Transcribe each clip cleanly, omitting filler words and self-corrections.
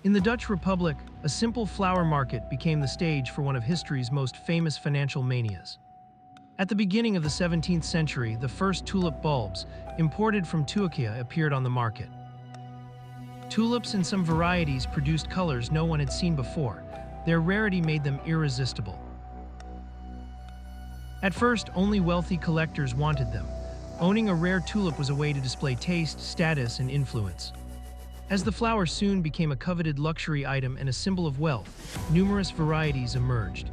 In the Dutch Republic, a simple flower market became the stage for one of history's most famous financial manias. At the beginning of the 17th century, the first tulip bulbs, imported from Turkey, appeared on the market. Tulips in some varieties produced colors no one had seen before. Their rarity made them irresistible. At first, only wealthy collectors wanted them. Owning a rare tulip was a way to display taste, status, and influence. As the flower soon became a coveted luxury item and a symbol of wealth, numerous varieties emerged.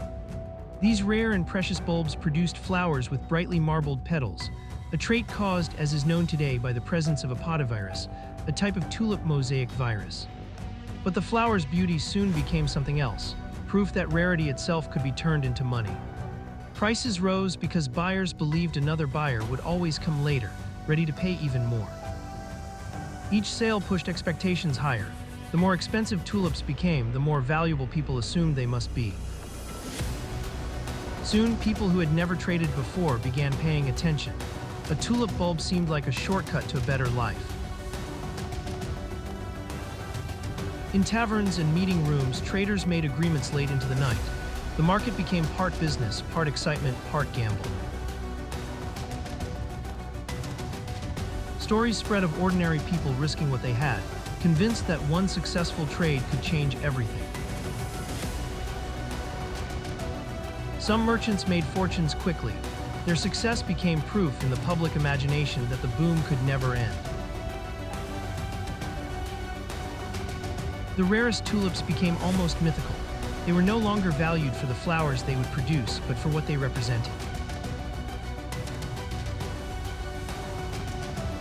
These rare and precious bulbs produced flowers with brightly marbled petals, a trait caused, as is known today, by the presence of a potavirus, a type of tulip mosaic virus. But the flower's beauty soon became something else, proof that rarity itself could be turned into money. Prices rose because buyers believed another buyer would always come later, ready to pay even more. Each sale pushed expectations higher. The more expensive tulips became, the more valuable people assumed they must be. Soon, people who had never traded before began paying attention. A tulip bulb seemed like a shortcut to a better life. In taverns and meeting rooms, traders made agreements late into the night. The market became part business, part excitement, part gamble. Stories spread of ordinary people risking what they had, convinced that one successful trade could change everything. Some merchants made fortunes quickly. Their success became proof in the public imagination that the boom could never end. The rarest tulips became almost mythical. They were no longer valued for the flowers they would produce, but for what they represented.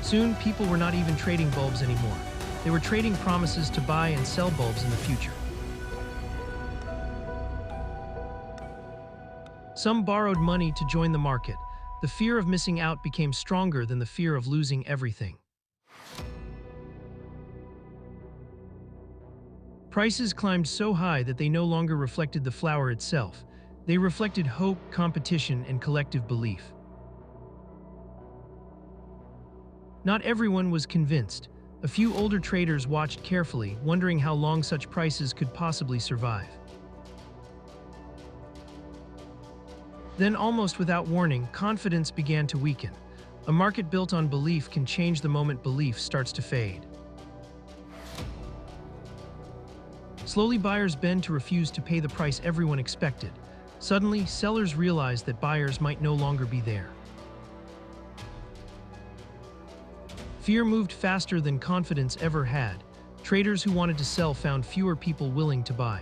Soon, people were not even trading bulbs anymore. They were trading promises to buy and sell bulbs in the future. Some borrowed money to join the market. The fear of missing out became stronger than the fear of losing everything. Prices climbed so high that they no longer reflected the flower itself. They reflected hope, competition, and collective belief. Not everyone was convinced. A few older traders watched carefully, wondering how long such prices could possibly survive. Then, almost without warning, confidence began to weaken. A market built on belief can change the moment belief starts to fade. Slowly, buyers bend to refuse to pay the price everyone expected. Suddenly, sellers realized that buyers might no longer be there. Fear moved faster than confidence ever had. Traders who wanted to sell found fewer people willing to buy.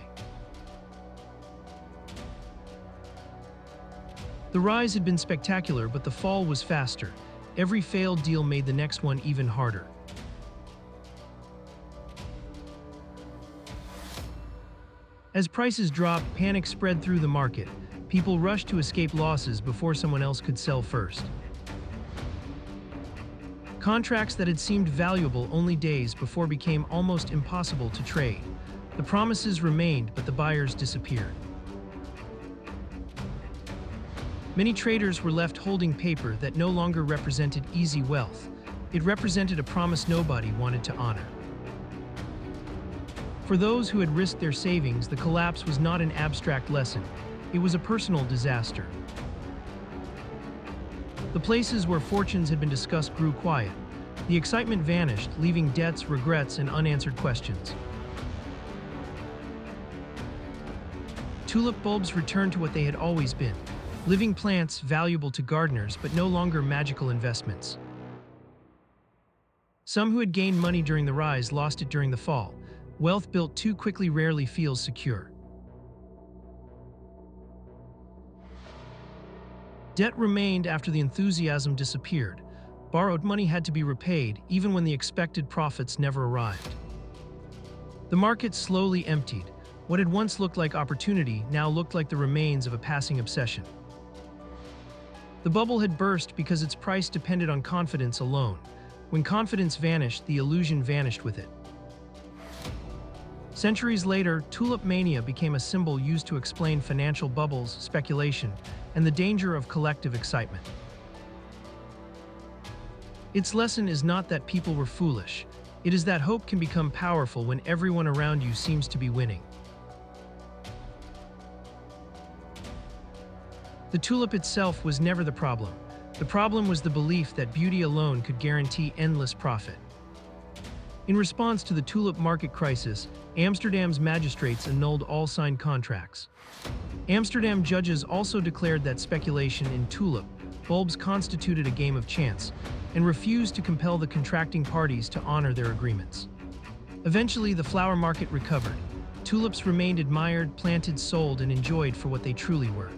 The rise had been spectacular, but the fall was faster. Every failed deal made the next one even harder. As prices dropped, panic spread through the market. People rushed to escape losses before someone else could sell first. Contracts that had seemed valuable only days before became almost impossible to trade. The promises remained, but the buyers disappeared. Many traders were left holding paper that no longer represented easy wealth. It represented a promise nobody wanted to honor. For those who had risked their savings, the collapse was not an abstract lesson. It was a personal disaster. The places where fortunes had been discussed grew quiet. The excitement vanished, leaving debts, regrets, and unanswered questions. Tulip bulbs returned to what they had always been. Living plants valuable to gardeners, but no longer magical investments. Some who had gained money during the rise lost it during the fall. Wealth built too quickly rarely feels secure. Debt remained after the enthusiasm disappeared. Borrowed money had to be repaid, even when the expected profits never arrived. The market slowly emptied. What had once looked like opportunity now looked like the remains of a passing obsession. The bubble had burst because its price depended on confidence alone. When confidence vanished, the illusion vanished with it. Centuries later, Tulip Mania became a symbol used to explain financial bubbles, speculation, and the danger of collective excitement. Its lesson is not that people were foolish. It is that hope can become powerful when everyone around you seems to be winning. The tulip itself was never the problem. The problem was the belief that beauty alone could guarantee endless profit. In response to the tulip market crisis, Amsterdam's magistrates annulled all signed contracts. Amsterdam judges also declared that speculation in tulip bulbs constituted a game of chance and refused to compel the contracting parties to honor their agreements. Eventually, the flower market recovered. Tulips remained admired, planted, sold, and enjoyed for what they truly were: